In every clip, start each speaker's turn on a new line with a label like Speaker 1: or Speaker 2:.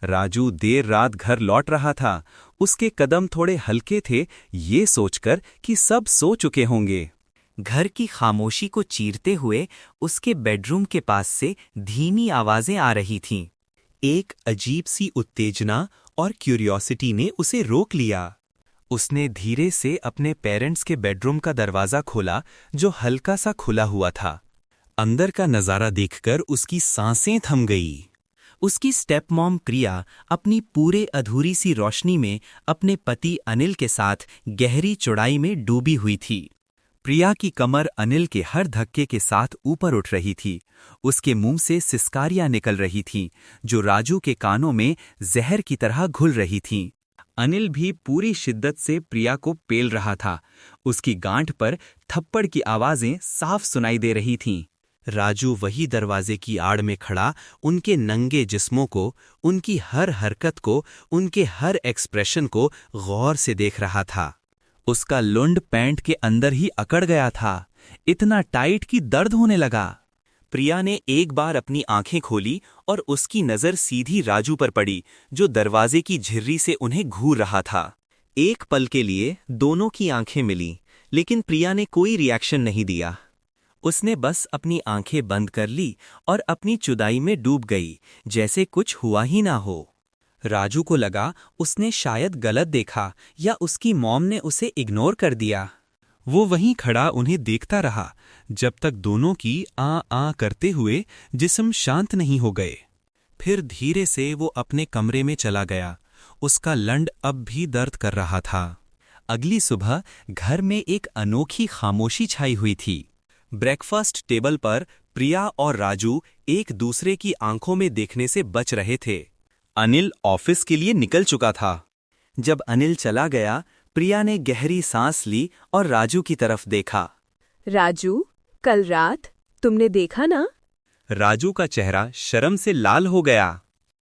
Speaker 1: राजू देर रात घर लौट रहा था। उसके कदम थोड़े हल्के थे, ये सोचकर कि सब सो चुके होंगे।
Speaker 2: घर की खामोशी को चीरते हुए उसके बेडरूम के पास से धीमी आवाजें आ रही थीं।
Speaker 1: एक अजीब सी उत्तेजना और क्यूरियोसिटी ने उसे रोक लिया। उसने धीरे से अपने पेरेंट्स के बेडरूम का दरवाज़ा खोला, जो हल्का सा खुला हुआ था। अंदर का नज़ारा देखकर उसकी सांसें थम गई।
Speaker 2: उसकी स्टेप मॉम प्रिया अपनी पूरे अधूरी सी रोशनी में अपने पति अनिल के साथ गहरी चौड़ाई में डूबी हुई थी।
Speaker 1: प्रिया की कमर अनिल के हर धक्के के साथ ऊपर उठ रही थी। उसके मुंह से सिसकारियां निकल रही थीं, जो राजू के कानों में जहर की तरह घुल रही थीं। अनिल भी पूरी शिद्दत से प्रिया को पेल रहा था। उसकी गांठ पर थप्पड़ की आवाजें साफ सुनाई दे रही थीं। राजू वही दरवाजे की आड़ में खड़ा उनके नंगे जिस्मों को, उनकी हर हरकत को, उनके हर एक्सप्रेशन को गौर से देख रहा था। उसका लुंड पैंट के अंदर ही अकड़ गया था, इतना टाइट कि दर्द होने लगा। प्रिया ने एक बार अपनी आंखें खोली और उसकी नज़र सीधी राजू पर पड़ी, जो दरवाजे की झिर्री से उन्हें घूर रहा था। एक पल के लिए दोनों की आंखें मिलीं, लेकिन प्रिया ने कोई रिएक्शन नहीं दिया। उसने बस अपनी आंखें बंद कर ली और अपनी जुदाई में डूब गई, जैसे कुछ हुआ ही ना हो। राजू को लगा उसने शायद गलत देखा या उसकी मॉम ने उसे इग्नोर कर दिया। वो वहीं खड़ा उन्हें देखता रहा, जब तक दोनों की आ करते हुए जिस्म शांत नहीं हो गए। फिर धीरे से वो अपने कमरे में चला गया। उसका लंड अब भी दर्द कर रहा था। अगली सुबह घर में एक अनोखी खामोशी छाई हुई थी। ब्रेकफास्ट टेबल पर प्रिया और राजू एक दूसरे की आंखों में देखने से बच रहे थे। अनिल ऑफिस के लिए निकल चुका था। जब अनिल चला गया, प्रिया ने गहरी सांस ली और राजू की तरफ देखा।
Speaker 3: राजू, कल रात तुमने देखा ना?
Speaker 1: राजू का चेहरा शर्म से लाल हो गया।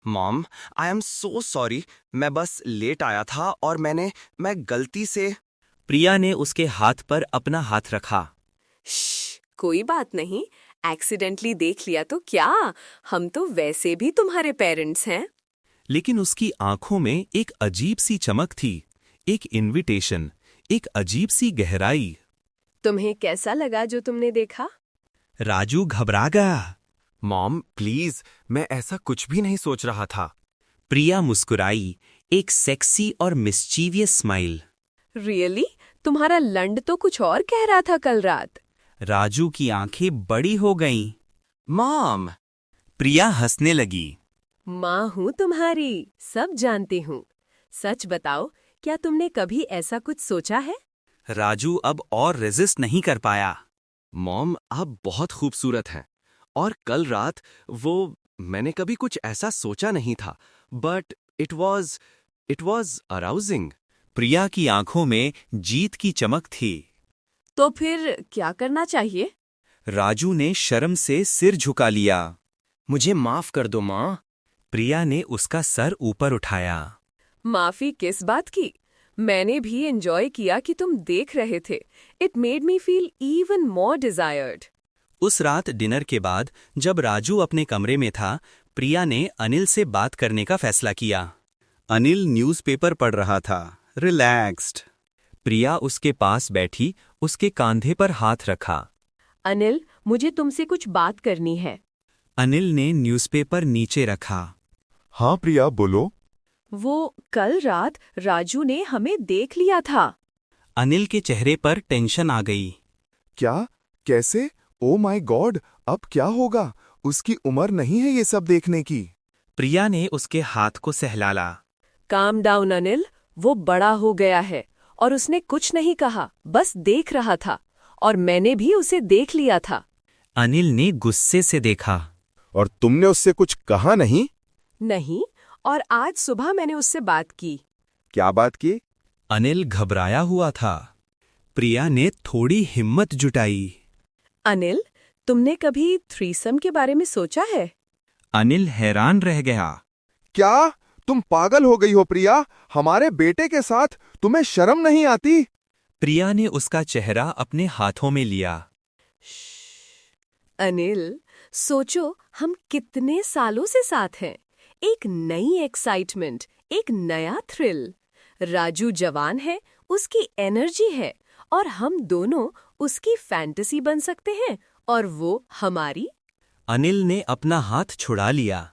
Speaker 4: Mom, I am so sorry. मैं बस लेट आया था और मैं गलती से।
Speaker 1: प्रिया ने उसके हाथ पर अपना हाथ रखा।
Speaker 3: कोई बात नहीं, एक्सीडेंटली देख लिया तो क्या, हम तो वैसे भी तुम्हारे पेरेंट्स हैं।
Speaker 1: लेकिन उसकी आंखों में एक अजीब सी चमक थी, एक इनविटेशन, एक अजीब सी गहराई।
Speaker 3: तुम्हें कैसा लगा जो तुमने देखा?
Speaker 1: राजू घबरा गया।
Speaker 4: मॉम प्लीज, मैं ऐसा कुछ भी नहीं सोच रहा था।
Speaker 1: प्रिया मुस्कुराई, एक सेक्सी और मिस्चीवियस स्माइल।
Speaker 3: रियली? तुम्हारा लंड तो कुछ और कह रहा था कल रात।
Speaker 1: राजू की आंखें बड़ी हो गईं।
Speaker 4: मॉम!
Speaker 1: प्रिया हंसने लगी।
Speaker 3: माँ हूँ तुम्हारी, सब जानती हूँ। सच बताओ, क्या तुमने कभी ऐसा कुछ सोचा है?
Speaker 1: राजू अब और रेजिस्ट नहीं कर पाया।
Speaker 4: मॉम, आप बहुत खूबसूरत हैं और कल रात मैंने कभी कुछ ऐसा सोचा नहीं था, बट इट वॉज अराउजिंग।
Speaker 1: प्रिया की आंखों में जीत की चमक थी।
Speaker 3: तो फिर क्या करना चाहिए?
Speaker 1: राजू ने शर्म से सिर झुका लिया।
Speaker 4: मुझे माफ कर दो माँ।
Speaker 1: प्रिया ने उसका सर ऊपर उठाया।
Speaker 3: माफी किस बात की? मैंने भी एंजॉय किया कि तुम देख रहे थे। It made me feel even more desired.
Speaker 1: उस रात डिनर के बाद जब राजू अपने कमरे में था, प्रिया ने अनिल से बात करने का फैसला किया। अनिल न्यूज़पेपर पढ़ रहा था, रिलैक्स्ड। प्रिया उसके पास बैठी, उसके कंधे पर हाथ रखा।
Speaker 3: अनिल, मुझे तुमसे कुछ बात करनी है।
Speaker 1: अनिल ने न्यूज़पेपर नीचे रखा।
Speaker 5: हाँ प्रिया, बोलो।
Speaker 3: वो कल रात राजू ने हमें देख लिया था।
Speaker 1: अनिल के चेहरे पर टेंशन आ गई।
Speaker 5: क्या? कैसे? ओ माय गॉड, अब क्या होगा? उसकी उम्र नहीं है ये सब देखने की।
Speaker 1: प्रिया ने उसके हाथ को सहलाला।
Speaker 3: काम डाउन अनिल, वो बड़ा हो गया है और उसने कुछ नहीं कहा, बस देख रहा था और मैंने भी उसे देख लिया था।
Speaker 1: अनिल ने गुस्से से देखा।
Speaker 5: और तुमने उससे कुछ कहा नहीं?
Speaker 3: नहीं, और आज सुबह मैंने उससे बात की।
Speaker 5: क्या बात की?
Speaker 1: अनिल घबराया हुआ था। प्रिया ने थोड़ी हिम्मत जुटाई।
Speaker 3: अनिल, तुमने कभी थ्रीसम के बारे में सोचा है?
Speaker 1: अनिल हैरान रह गया।
Speaker 5: क्या? तुम पागल हो गई हो प्रिया? हमारे बेटे के साथ तुम्हें शर्म नहीं आती?
Speaker 1: प्रिया ने उसका चेहरा अपने हाथों में लिया।
Speaker 3: अनिल, सोचो हम कितने सालों से साथ हैं। एक नई एक्साइटमेंट, एक नया थ्रिल। राजू जवान है, उसकी एनर्जी है और हम दोनों उसकी फैंटेसी बन सकते हैं और वो हमारी।
Speaker 2: अनिल ने अपना हाथ छुड़ा लिया।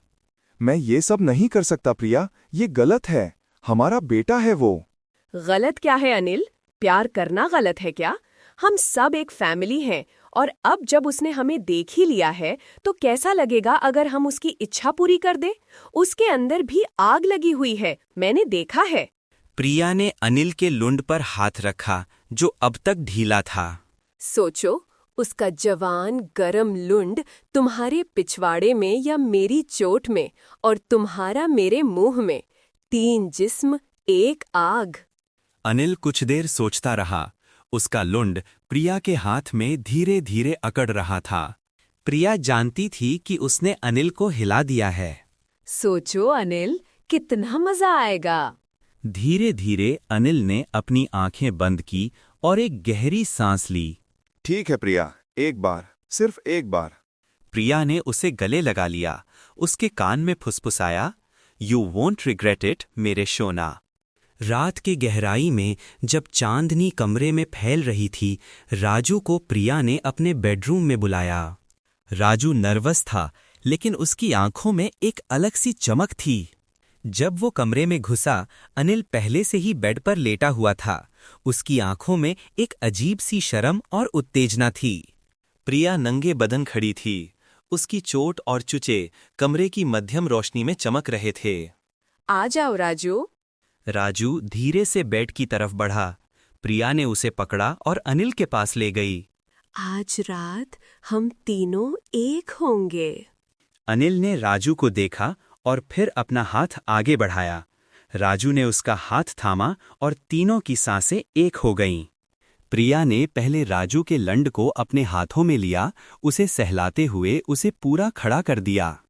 Speaker 5: मैं ये सब नहीं कर सकता प्रिया, ये गलत है। हमारा बेटा है वो।
Speaker 3: गलत क्या है अनिल? प्यार करना गलत है क्या? हम सब एक फैमिली हैं और अब जब उसने हमें देख ही लिया है तो कैसा लगेगा अगर हम उसकी इच्छा पूरी कर दें? उसके अंदर भी आग लगी हुई है, मैंने देखा है।
Speaker 2: प्रिया ने अनिल के लुंड पर हाथ रखा जो अब तक ढीला था।
Speaker 3: सोचो, उसका जवान गरम लुंड तुम्हारे पिछवाड़े में या मेरी चोट में और तुम्हारा मेरे मुंह में। 3 जिस्म, एक आग।
Speaker 2: अनिल कुछ देर सोचता रहा। उसका लुंड प्रिया के हाथ में धीरे धीरे अकड़ रहा था। प्रिया जानती थी कि उसने अनिल को हिला दिया है।
Speaker 3: सोचो अनिल, कितना मजा आएगा।
Speaker 2: धीरे धीरे अनिल ने अपनी आंखें बंद की और एक गहरी सांस ली।
Speaker 5: ठीक है प्रिया, एक बार, सिर्फ एक बार।
Speaker 2: प्रिया ने उसे गले लगा लिया, उसके कान में फुसफुसाया, "यू वोंट रिग्रेट इट मेरे शोना।" रात की गहराई में जब चांदनी कमरे में फैल रही थी, राजू को प्रिया ने अपने बेडरूम में बुलाया। राजू नर्वस था, लेकिन उसकी आंखों में एक अलग सी चमक थी। जब वो कमरे में घुसा, अनिल पहले से ही बेड पर लेटा हुआ था। उसकी आंखों में एक अजीब सी शर्म और उत्तेजना थी। प्रिया नंगे बदन खड़ी थी। उसकी चोट और चुचे कमरे की मध्यम रोशनी में चमक रहे थे।
Speaker 3: आ जाओ राजू।
Speaker 2: राजू धीरे से बेड की तरफ बढ़ा। प्रिया ने उसे पकड़ा और अनिल के पास ले गई।
Speaker 3: आज रात हम तीनों एक होंगे।
Speaker 2: अनिल ने राजू को देखा और फिर अपना हाथ आगे बढ़ाया। राजू ने उसका हाथ थामा और तीनों की सांसें एक हो गईं। प्रिया ने पहले राजू के लंड को अपने हाथों में लिया, उसे सहलाते हुए उसे पूरा खड़ा कर दिया।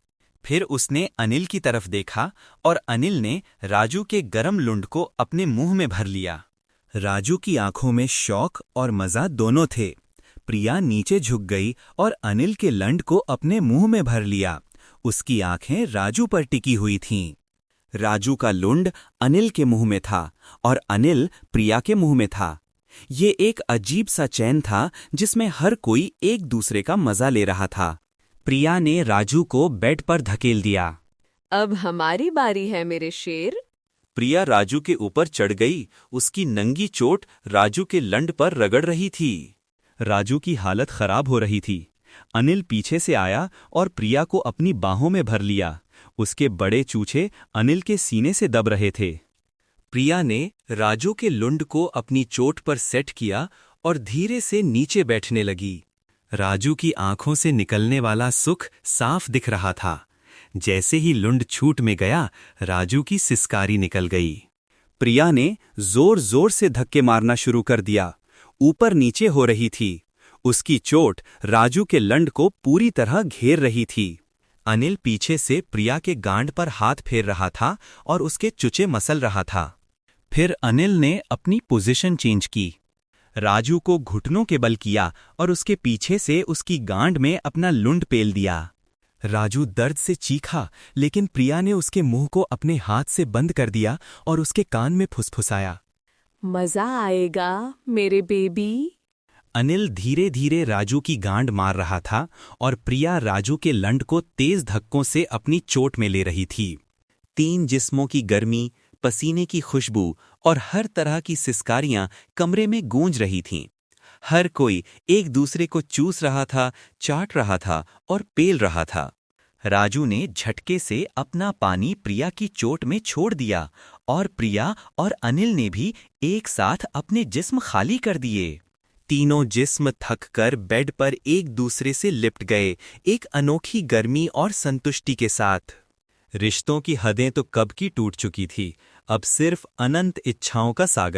Speaker 2: फिर उसने अनिल की तरफ देखा और अनिल ने राजू के गरम लुंड को अपने मुंह में भर लिया। राजू की आंखों में शौक और मजा दोनों थे। प्रिया नीचे झुक गई और अनिल के लंड को अपने मुंह में भर लिया। उसकी आंखें राजू पर टिकी हुई थीं। राजू का लुंड अनिल के मुंह में था और अनिल प्रिया के मुंह में था। ये एक अजीब सा चैन था जिसमें हर कोई एक दूसरे का मजा ले रहा था। प्रिया ने राजू को बेड पर धकेल दिया।
Speaker 3: अब हमारी बारी है मेरे शेर।
Speaker 2: प्रिया राजू के ऊपर चढ़ गई। उसकी नंगी चोट राजू के लंड पर रगड़ रही थी। राजू की हालत खराब हो रही थी। अनिल पीछे से आया और प्रिया को अपनी बाहों में भर लिया। उसके बड़े चूछे अनिल के सीने से दब रहे थे। प्रिया ने राजू के लुंड को अपनी चोट पर सेट किया और धीरे से नीचे बैठने लगी। राजू की आंखों से निकलने वाला सुख साफ दिख रहा था। जैसे ही लुंड छूट में गया, राजू की सिसकारी निकल गई। प्रिया ने जोर जोर से धक्के मारना शुरू कर दिया। ऊपर नीचे हो रही थी। उसकी चोट राजू के लंड को पूरी तरह घेर रही थी। अनिल पीछे से प्रिया के गांड पर हाथ फेर रहा था और उसके चुचे मसल रहा था। फिर अनिल ने अपनी पोजीशन चेंज की। राजू को घुटनों के बल किया और उसके पीछे से उसकी गांड में अपना लुंड पेल दिया। राजू दर्द से चीखा, लेकिन प्रिया ने उसके मुंह को अपने हाथ से बंद कर दिया और उसके कान में फुसफुसाया,
Speaker 3: मजा आएगा मेरे बेबी।
Speaker 2: अनिल धीरे धीरे राजू की गांड मार रहा था और प्रिया राजू के लंड को तेज धक्कों से अपनी चोट में ले रही थी। 3 जिस्मों की गर्मी, पसीने की खुशबू और हर तरह की सिसकारियां कमरे में गूंज रही थीं। हर कोई एक दूसरे को चूस रहा था, चाट रहा था और पेल रहा था। राजू ने झटके से अपना पानी प्रिया की चोट में छोड़ दिया और प्रिया और अनिल ने भी एक साथ अपने जिस्म खाली कर दिए। तीनों जिस्म थककर बेड पर एक दूसरे से लिपट गए, एक अनोखी गर्मी और संतुष्टि के साथ। रिश्तों की हदें तो कब की टूट चुकी थी, अब सिर्फ अनंत इच्छाओं का सागर